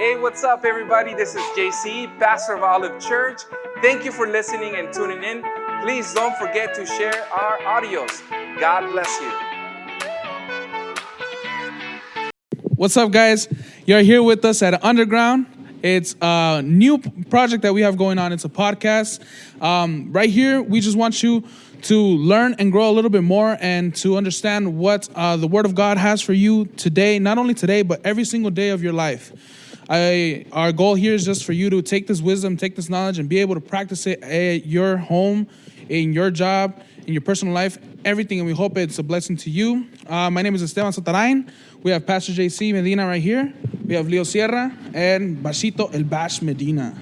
Hey, what's up, everybody? This is JC, pastor of Olive Church. Thank you for listening and tuning in. Please don't forget to share our audios. God bless you. What's up, guys? You're here with us at Underground. It's a new project that we have going on. It's a podcast. Right here, we just want you to learn and grow a little bit more and to understand what the Word of God has for you today, not only today, but every single day of your life. Our goal here is just for you to take this wisdom, take this knowledge, and be able to practice it at your home, in your job, in your personal life, everything. And we hope it's a blessing to you. My name is Estevan Zatarain. We have Pastor JC Medina right here. We have Leo Sierra and Bashito El Bash Medina.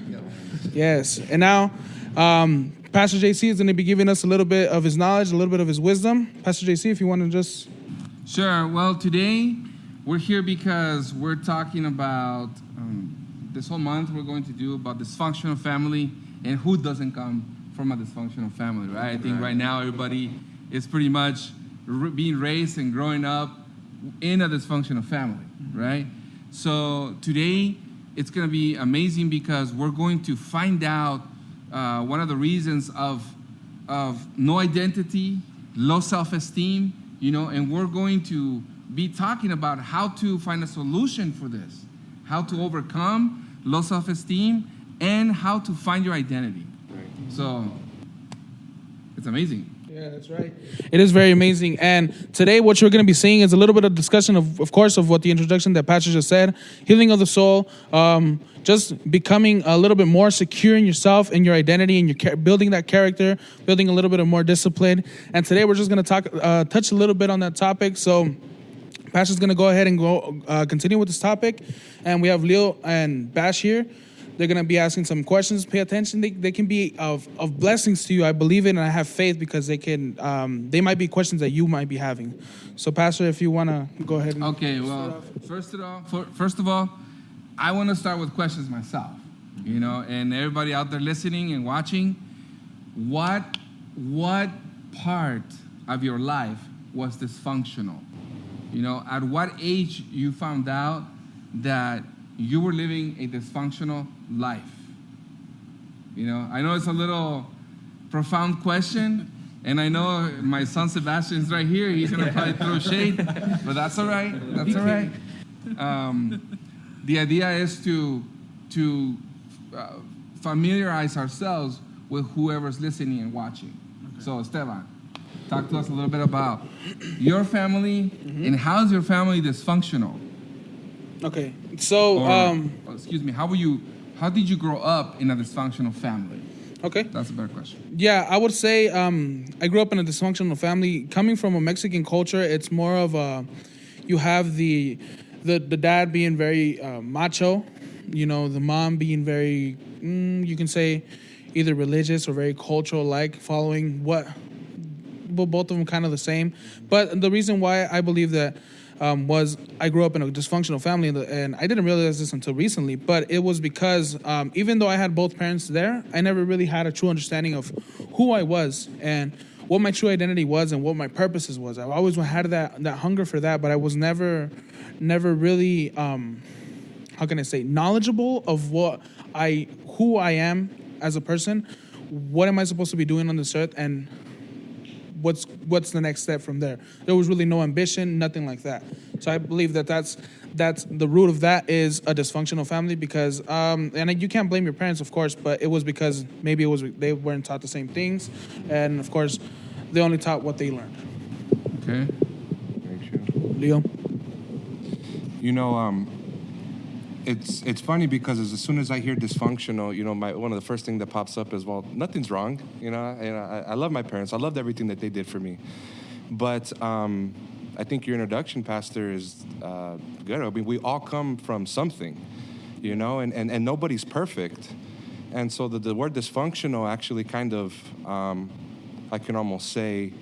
Yes. And now, Pastor JC is going to be giving us a little bit of his knowledge, a little bit of his wisdom. Pastor JC, if you want to just... Sure. Well, today we're here because we're talking about this whole month we're going to do about dysfunctional family and who doesn't come from a dysfunctional family, right? I think right now everybody is pretty much being raised and growing up in a dysfunctional family, right? So today it's going to be amazing because we're going to find out one of the reasons of no identity, low self-esteem, and we're going to be talking about how to find a solution for this, how to overcome low self-esteem, and how to find your identity. Right. So it's amazing. Yeah, that's right. It is very amazing. And today what you're going to be seeing is a little bit of discussion of course, of what the introduction that Pastor just said, healing of the soul, just becoming a little bit more secure in yourself and your identity and your building that character, building a little bit of more discipline. And today we're just going to touch a little bit on that topic. So Pastor's going to go ahead and continue with this topic. And we have Leo and Bash here. They're going to be asking some questions. Pay attention. They can be of blessings to you. I believe it and I have faith because they might be questions that you might be having. So, Pastor, if you want to go ahead and... Okay, well, first of all, I want to start with questions myself, and everybody out there listening and watching, what part of your life was dysfunctional? At what age you found out that you were living a dysfunctional life? I know it's a little profound question, and I know my son Sebastian's right here. He's going to probably throw shade, but that's all right. That's all right. The idea is to familiarize ourselves with whoever's listening and watching. Okay. So, Estevan, talk to us a little bit about your family and how is your family dysfunctional? Okay, so excuse me, how did you grow up in a dysfunctional family? Okay, that's a better question. Yeah, I would say I grew up in a dysfunctional family. Coming from a Mexican culture, it's more of you have the dad being very macho, the mom being very you can say either religious or very cultural, like following both of them kind of the same. But the reason why I believe that was I grew up in a dysfunctional family, and I didn't realize this until recently, but it was because even though I had both parents there, I never really had a true understanding of who I was and what my true identity was and what my purposes was. I always had that hunger for that, but I was never really, how can I say, knowledgeable of who I am as a person, what am I supposed to be doing on this earth, and what's the next step from there. There was really no ambition, nothing like that. So I believe that's the root of that is a dysfunctional family because and you can't blame your parents, of course, but it was because maybe they weren't taught the same things, and of course they only taught what they learned. Okay. Very true. Leo? It's funny because as soon as I hear dysfunctional, one of the first things that pops up is, well, nothing's wrong. And I love my parents. I loved everything that they did for me. But I think your introduction, Pastor, is good. I mean, we all come from something, and nobody's perfect. And so the word dysfunctional actually kind of, I can almost say,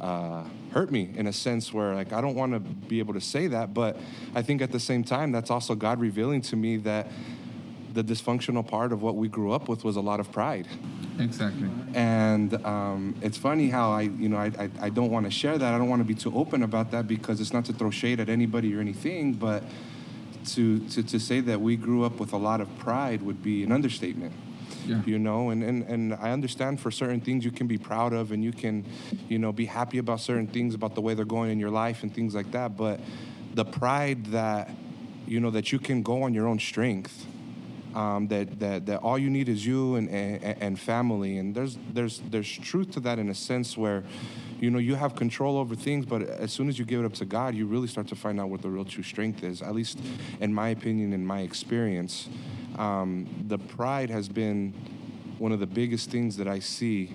hurt me in a sense where I don't want to be able to say that, but I think at the same time that's also God revealing to me that the dysfunctional part of what we grew up with was a lot of pride. Exactly. And it's funny how I don't want to share that. I don't want to be too open about that because it's not to throw shade at anybody or anything, but to say that we grew up with a lot of pride would be an understatement. Yeah. You know, and I understand for certain things you can be proud of, and you can, you know, be happy about certain things, about the way they're going in your life and things like that. But the pride that, you know, that you can go on your own strength, that all you need is you and family, and there's truth to that in a sense where, you know, you have control over things, but as soon as you give it up to God, you really start to find out what the real true strength is. At least in my opinion, in my experience. The pride has been one of the biggest things that I see,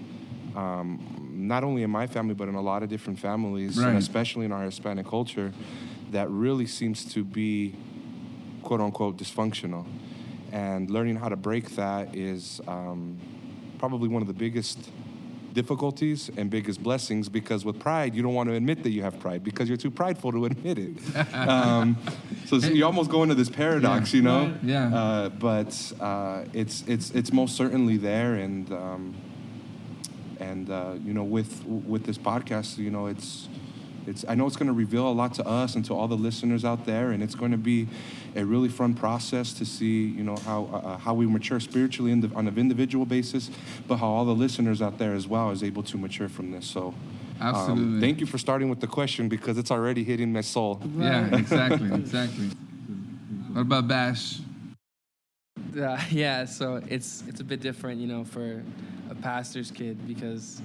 not only in my family, but in a lot of different families, Right. and especially in our Hispanic culture, that really seems to be, quote unquote, dysfunctional. And learning how to break that is probably one of the biggest difficulties and biggest blessings, because with pride, you don't want to admit that you have pride because you're too prideful to admit it. So you almost go into this paradox, you know? Yeah. But it's most certainly there, and you know, with this podcast, you know, it's I know it's going to reveal a lot to us and to all the listeners out there, and it's going to be a really fun process to see, you know, how we mature spiritually on an individual basis, but how all the listeners out there as well is able to mature from this. So, Absolutely. thank you for starting with the question, because it's already hitting my soul. Yeah, exactly. What about Bash? Yeah, so it's a bit different, you know, for a pastor's kid because,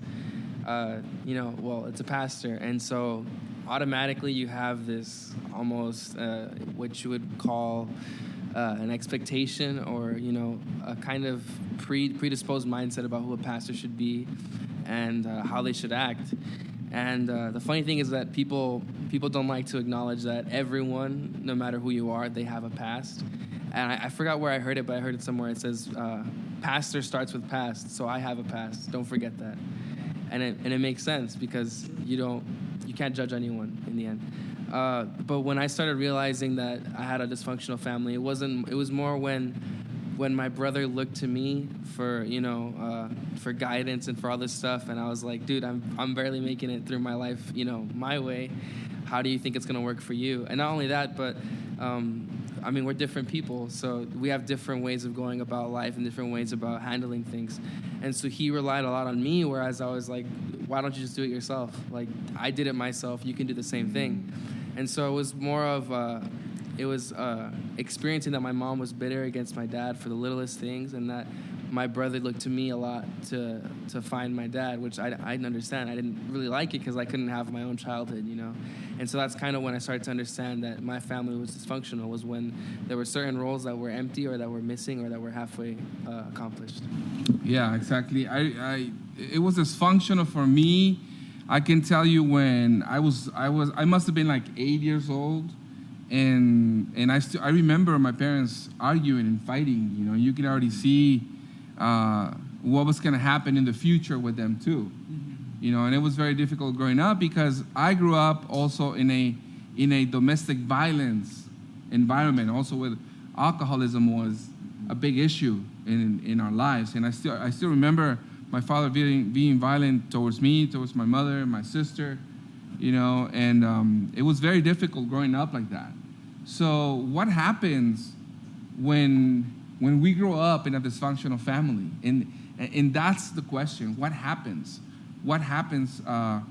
you know, well, it's a pastor, and so automatically you have this almost what you would call an expectation, or, you know, a kind of predisposed mindset about who a pastor should be and how they should act. And the funny thing is that people don't like to acknowledge that everyone, no matter who you are, they have a past. And I forgot where I heard it, but I heard it somewhere. It says, pastor starts with past, so I have a past. Don't forget that. And it makes sense, because you can't judge anyone in the end. But when I started realizing that I had a dysfunctional family, it was more when my brother looked to me for, you know, for guidance and for all this stuff, and I was like, dude, I'm barely making it through my life, you know, my way. How do you think it's gonna work for you? And not only that, but I mean, we're different people, so we have different ways of going about life and different ways about handling things. And so he relied a lot on me, whereas I was like, why don't you just do it yourself? Like, I did it myself, you can do the same thing. And so it was more of experiencing that my mom was bitter against my dad for the littlest things, and that my brother looked to me a lot to find my dad, which I didn't understand. I didn't really like it because I couldn't have my own childhood, you know. And so that's kind of when I started to understand that my family was dysfunctional, was when there were certain roles that were empty or that were missing or that were halfway accomplished. Yeah, exactly. It was dysfunctional for me. I can tell you when I must have been like 8 years old, and I remember my parents arguing and fighting. You know, you can already see what was going to happen in the future with them too. You know, and it was very difficult growing up because I grew up also in a domestic violence environment, also with alcoholism was a big issue in our lives. And I still remember my father being violent towards me, towards my mother, my sister, you know, and it was very difficult growing up like that. So what happens when we grow up in a dysfunctional family? And that's the question. What happens? What happens to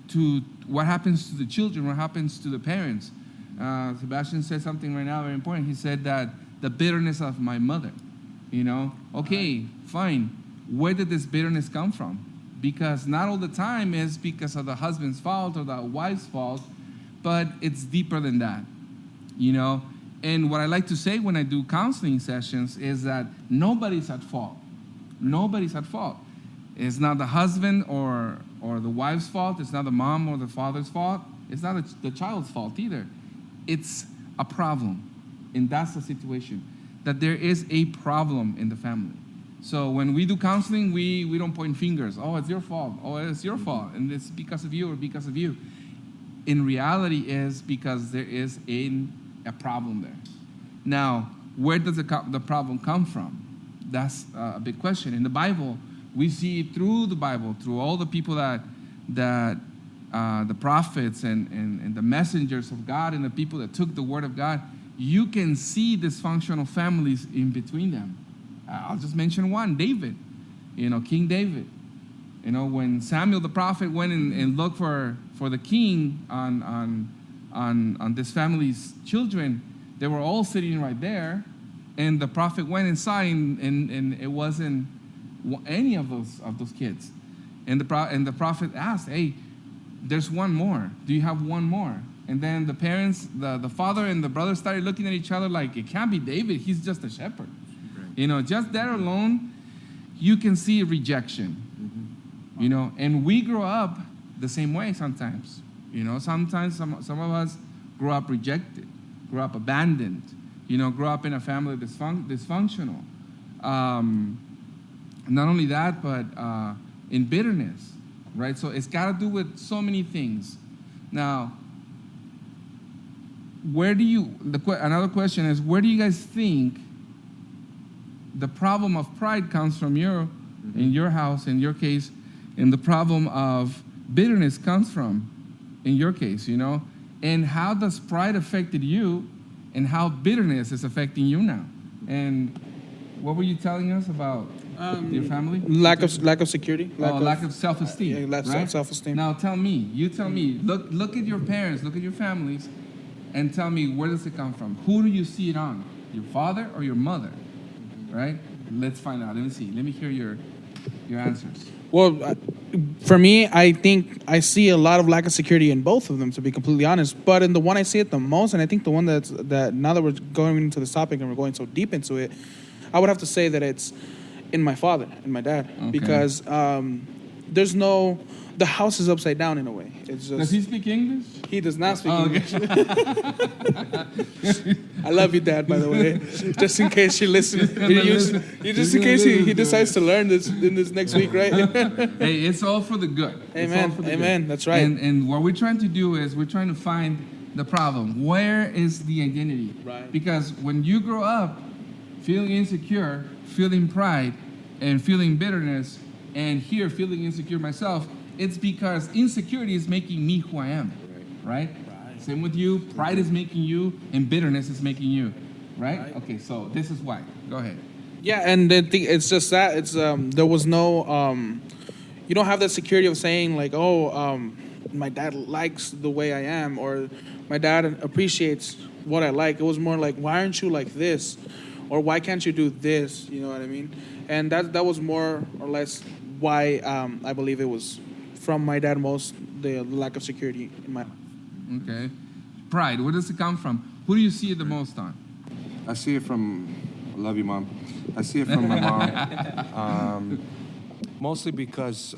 the children? What happens to the parents? Sebastian said something right now very important. He said that the bitterness of my mother, you know, okay, fine. Where did this bitterness come from? Because not all the time is because of the husband's fault or the wife's fault, but it's deeper than that, you know. And what I like to say when I do counseling sessions is that nobody's at fault. Nobody's at fault. It's not the husband or the wife's fault. It's not the mom or the father's fault. It's not the child's fault either. It's a problem. And that's the situation, that there is a problem in the family. So when we do counseling, we don't point fingers. Oh, it's your fault. Oh, it's your fault. And it's because of you or because of you. In reality, is because there is a problem there. Now, where does the problem come from? That's a big question. In the Bible, we see through the Bible, through all the people that the prophets and the messengers of God and the people that took the word of God, you can see dysfunctional families in between them. I'll just mention one, David, King David. When Samuel the prophet went and looked for the king on this family's children, they were all sitting right there, and the prophet went and saw, and it wasn't any of those kids. And the prophet asked, "Hey, there's one more. Do you have one more?" And then the parents, the father and the brother started looking at each other like, it can't be David. He's just a shepherd. Right. Just that alone, you can see rejection. Mm-hmm. And we grow up the same way sometimes. Sometimes some of us grow up rejected, grow up abandoned, grow up in a family dysfunctional. Not only that, but in bitterness, right? So it's got to do with so many things. Now, another question is, where do you guys think the problem of pride comes from in your house, in your case, and the problem of bitterness comes from in your case, and how does pride affected you, and how bitterness is affecting you now? And what were you telling us about your family? Lack of security. Lack of self-esteem. Yeah, lack of self-esteem. Now tell me. Look at your parents, look at your families, and tell me, where does it come from? Who do you see it on? Your father or your mother? Right? Let's find out. Let me see. Let me hear your answers. Well, for me, I think I see a lot of lack of security in both of them, to be completely honest. But in the one I see it the most, and I think the one that now that we're going into this topic and we're going so deep into it, I would have to say that it's in my father and my dad. Okay. Because the house is upside down in a way. It's just, does he speak English? He does not speak English. I love you, Dad, by the way. Just in case you listen. Just in case he decides to learn this in this next week, right? Hey, it's all for the good. Amen. Amen. Good. That's right. And what we're trying to do is we're trying to find the problem. Where is the identity? Right. Because when you grow up feeling insecure, feeling pride, and feeling bitterness, and here feeling insecure myself, it's because insecurity is making me who I am, right? Same with you. Pride is making you, and bitterness is making you, right? Okay, so this is why. Go ahead. Yeah, and it's just that it's there was no you don't have that security of saying like, my dad likes the way I am, or my dad appreciates what I like. It was more like, why aren't you like this, or why can't you do this? You know what I mean? And that was more or less why I believe it was from my dad most, the lack of security in my life. Okay. Pride, where does it come from? Who do you see it the most on? I see it from, I love you, Mom. I see it from my mom. Mostly because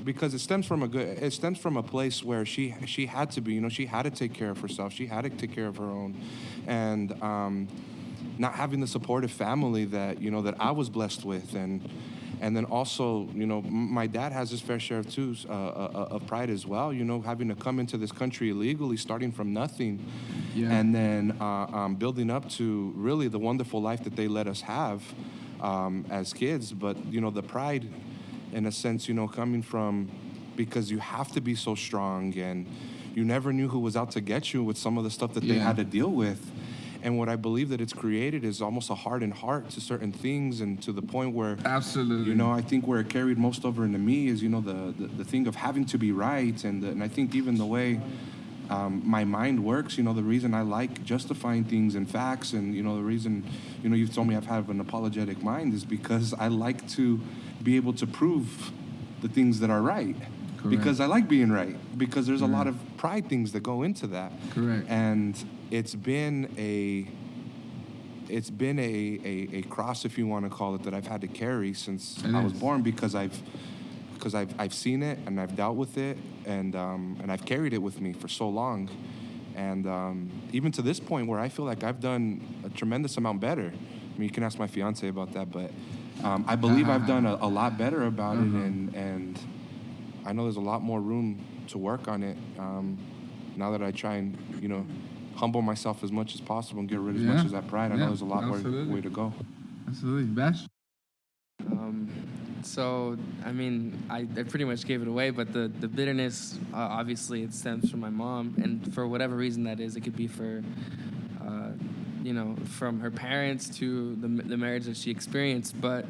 it stems from a place where she had to be, she had to take care of herself. She had to take care of her own. And not having the supportive family that, that I was blessed with. And then also, my dad has his fair share of pride as well, having to come into this country illegally, starting from nothing, and then building up to really the wonderful life that they let us have as kids. But, the pride, in a sense, coming from, because you have to be so strong, and you never knew who was out to get you with some of the stuff that they had to deal with. And what I believe that it's created is almost a hardened heart to certain things, and to the point where, absolutely, I think where it carried most over into me is, the thing of having to be right, and I think even the way my mind works, the reason I like justifying things and facts, and the reason, you've told me I've had an apologetic mind is because I like to be able to prove the things that are right. Correct. Because I like being right, because there's a lot of pride things that go into that. Correct. And it's been a cross, if you want to call it, that I've had to carry since I was born, because I've seen it, and I've dealt with it, and I've carried it with me for so long, and even to this point where I feel like I've done a tremendous amount better. I mean, you can ask my fiance about that, but I believe I've done a lot better about it, and I know there's a lot more room to work on it. Now that I try and humble myself as much as possible and get rid of as much as that pride, I know there's a lot more way to go. Absolutely. Bash? So, I mean, I pretty much gave it away, but the bitterness, obviously, it stems from my mom. And for whatever reason that is, it could be for, from her parents to the marriage that she experienced. But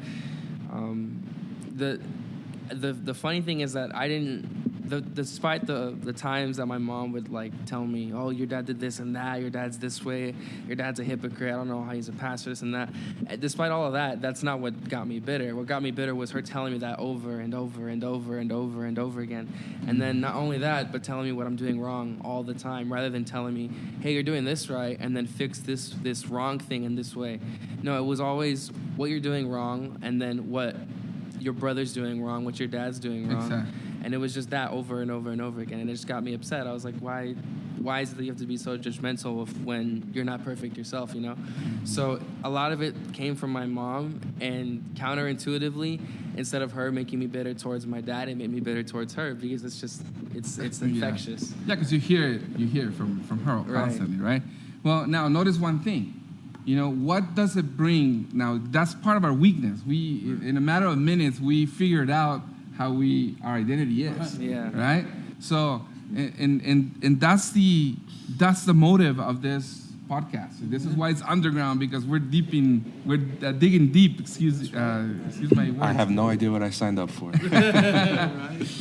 the funny thing is that I didn't, despite the times that my mom would like tell me, oh, your dad did this and that, your dad's this way, your dad's a hypocrite, I don't know how he's a pastor, this and that. Despite all of that, that's not what got me bitter. What got me bitter was her telling me that over and over and over and over and over again. And then not only that, but telling me what I'm doing wrong all the time, rather than telling me, hey, you're doing this right, and then fix this wrong thing in this way. No, it was always what you're doing wrong, and then what your brother's doing wrong, what your dad's doing wrong. Exactly. And it was just that over and over and over again. And it just got me upset. I was like, why is it that you have to be so judgmental when you're not perfect yourself, you know? So a lot of it came from my mom, and counterintuitively, instead of her making me bitter towards my dad, it made me bitter towards her, because it's infectious. Yeah, because you hear it from her constantly, right? Well, now notice one thing. You know, what does it bring? Now, that's part of our weakness. We, in a matter of minutes, we figured out how our identity is. Yeah. Right? So, and that's the motive of this podcast. This is why it's underground, because we're digging deep. Excuse my words. I have no idea what I signed up for.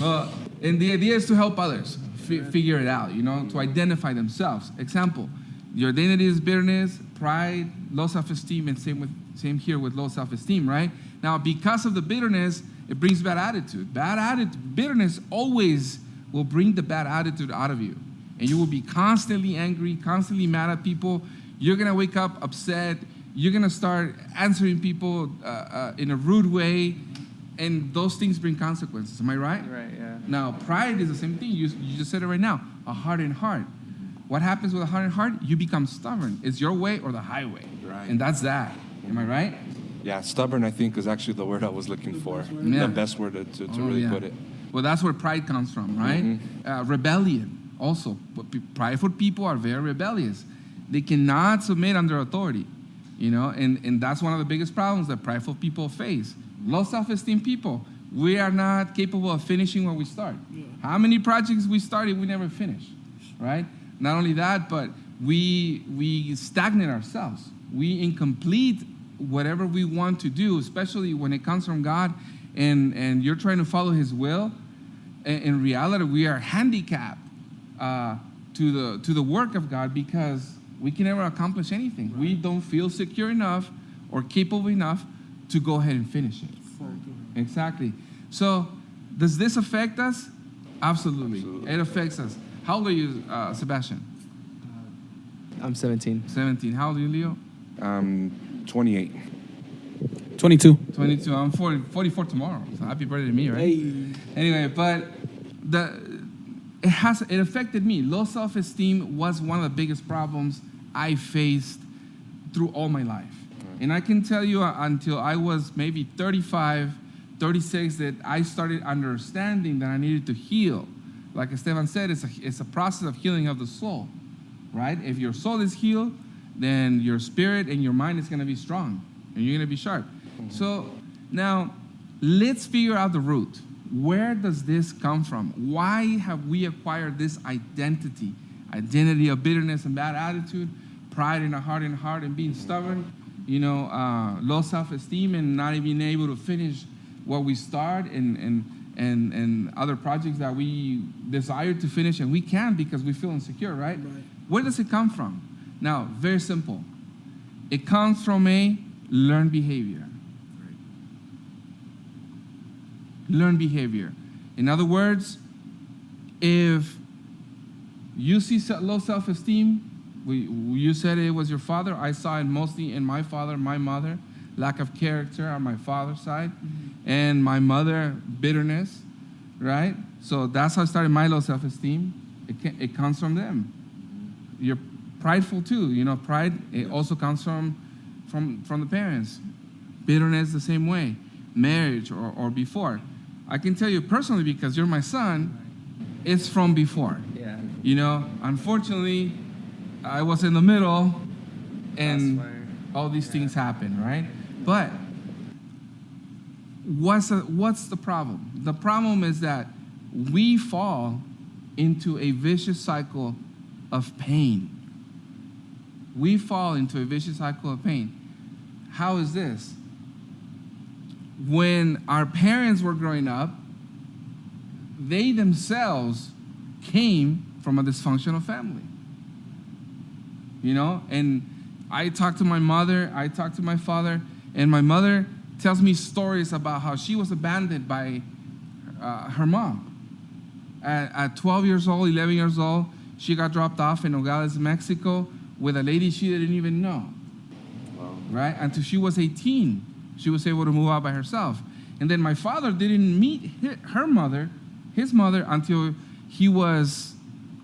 Well, and the idea is to help others figure it out, you know, to identify themselves. Example, your identity is bitterness, pride, low self-esteem, and same here with low self-esteem, right? Now, because of the bitterness, it brings bad attitude. Bitterness always will bring the bad attitude out of you. And you will be constantly angry, constantly mad at people. You're going to wake up upset. You're going to start answering people in a rude way. And those things bring consequences. Am I right? Right, yeah. Now, pride is the same thing. You just said it right now. A hardened heart. What happens with a hardened heart? You become stubborn. It's your way or the highway. Right. And that's that. Am I right? Yeah, stubborn, I think, is actually the word I was looking for. Yeah. The best word to really put it. Well, that's where pride comes from, right? Mm-hmm. Rebellion also. Prideful people are very rebellious. They cannot submit under authority, you know, and that's one of the biggest problems that prideful people face. Low self-esteem people, we are not capable of finishing what we start. Yeah. How many projects we started, we never finish, right? Not only that, but we stagnate ourselves. We incomplete whatever we want to do, especially when it comes from God and you're trying to follow His will. In reality, we are handicapped to the work of God, because we can never accomplish anything. Right. We don't feel secure enough or capable enough to go ahead and finish it. Exactly. So, does this affect us? Absolutely. It affects us. How old are you, Sebastian? I'm 17. 17. How old are you, Leo? 28. 22. 22. I'm 44 tomorrow. So happy birthday to me, right? Hey. Anyway, but it affected me. Low self-esteem was one of the biggest problems I faced through all my life. And I can tell you until I was maybe 35, 36, that I started understanding that I needed to heal. Like Estevan said, it's a process of healing of the soul, right? If your soul is healed, then your spirit and your mind is going to be strong, and you're going to be sharp. Mm-hmm. So now, let's figure out the root. Where does this come from? Why have we acquired this identity of bitterness and bad attitude, pride in a hardened heart and being stubborn, low self-esteem and not even being able to finish what we start, and other projects that we desire to finish and we can't because we feel insecure, right? Where does it come from? Now, very simple. It comes from a learned behavior. Learned behavior. In other words, if you see low self-esteem, you said it was your father. I saw it mostly in my father, my mother, lack of character on my father's side, and my mother, bitterness, right? So that's how I started my low self-esteem. It comes from them. You're prideful too. Pride, it also comes from the parents. Bitterness the same way. Marriage or before. I can tell you personally, because you're my son, it's from before. Yeah. Unfortunately, I was in the middle, and all these things happen, right? But what's the problem? The problem is that we fall into a vicious cycle of pain. We fall into a vicious cycle of pain. How is this? When our parents were growing up, they themselves came from a dysfunctional family. You know, and I talked to my mother, I talked to my father, and my mother tells me stories about how she was abandoned by her mom. At 12 years old, 11 years old, she got dropped off in Nogales, Mexico, with a lady she didn't even know. Wow. Right? Until she was 18, she was able to move out by herself. And then my father didn't meet his mother, until he was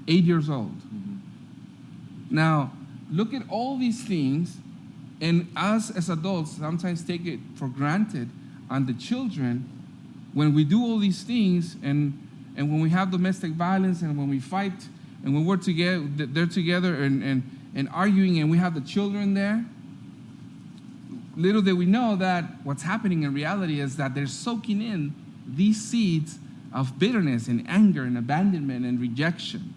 8 years old. Mm-hmm. Now, look at all these things, and us as adults sometimes take it for granted on the children when we do all these things, and when we have domestic violence, and when we fight, and when we're together, they're together and arguing, and we have the children there. Little did we know that what's happening in reality is that they're soaking in these seeds of bitterness and anger and abandonment and rejection.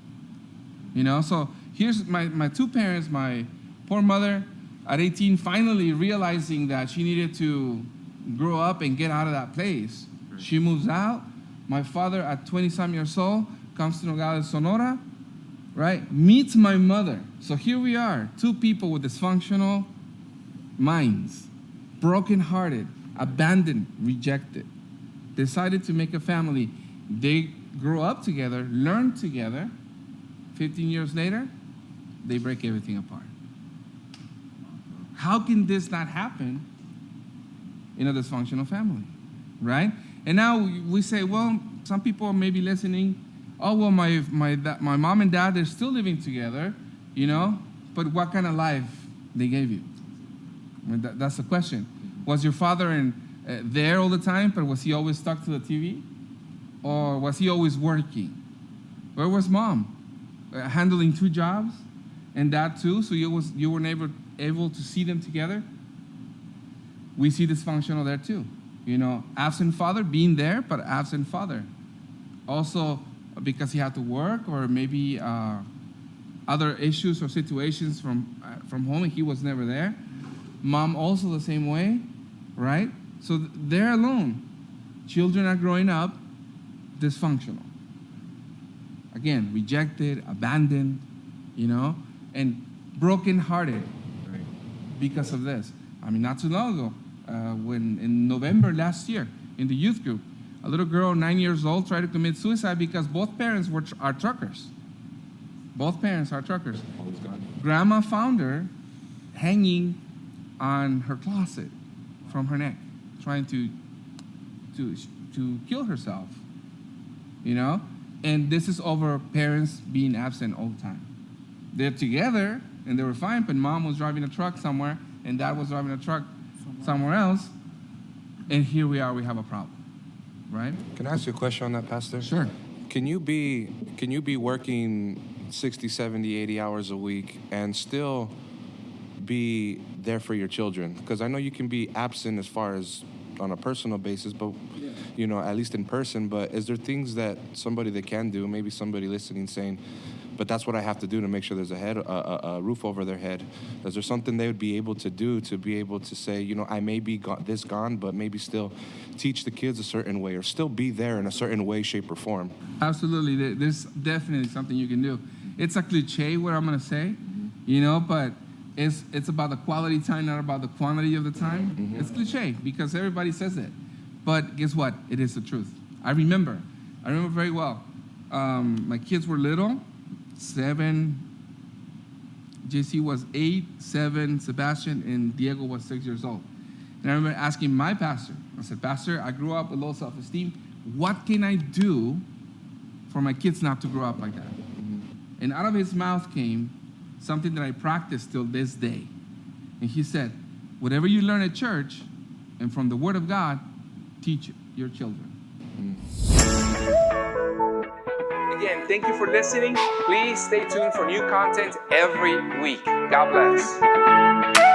You know, so here's my two parents, my poor mother at 18 finally realizing that she needed to grow up and get out of that place. Right. She moves out. My father at 20-some years old comes to Nogales, Sonora, right? Meets my mother. So here we are, two people with dysfunctional minds, brokenhearted, abandoned, rejected, decided to make a family. They grow up together, learn together. 15 years later, they break everything apart. How can this not happen in a dysfunctional family, right? And now we say, well, some people may be listening, oh, well, my mom and dad, they're still living together, you know, but what kind of life they gave you? I mean, that's the question. Was your father there all the time, but was he always stuck to the TV? Or was he always working? Where was mom? Handling two jobs, and dad too, so you were never able to see them together? We see dysfunctional there too. You know, absent father, being there, but absent father. Also, because he had to work, or maybe other issues or situations from home, and he was never there. Mom also the same way, right? So they're alone. Children are growing up dysfunctional. Again, rejected, abandoned, you know, and brokenhearted because of this. I mean, not too long ago, when in November last year, in the youth group, a little girl, 9 years old, tried to commit suicide because both parents are truckers. Both parents are truckers. Grandma found her hanging on her closet from her neck, trying to kill herself, you know? And this is over parents being absent all the time. They're together, and they were fine, but mom was driving a truck somewhere, and dad was driving a truck somewhere else, and here we are, we have a problem, right? Can I ask you a question on that, Pastor? Sure. Can you be working 60, 70, 80 hours a week and still be there for your children? Because I know you can be absent as far as on a personal basis, but you know, at least in person. But is there things that somebody that can do, maybe somebody listening saying, but that's what I have to do to make sure there's a roof over their head? Is there something they would be able to do to be able to say, you know, I may be gone, but maybe still teach the kids a certain way, or still be there in a certain way, shape, or form? Absolutely. There's definitely something you can do. It's a cliche what I'm going to say, you know, but it's about the quality time, not about the quantity of the time. Mm-hmm. It's cliche because everybody says it. But guess what? It is the truth. I remember very well. My kids were little, 7. JC was 8, 7, Sebastian, and Diego was 6 years old. And I remember asking my pastor, I said, Pastor, I grew up with low self-esteem. What can I do for my kids not to grow up like that? Mm-hmm. And out of his mouth came something that I practice till this day. And he said, whatever you learn at church and from the Word of God, teach your children. Again, thank you for listening. Please stay tuned for new content every week. God bless.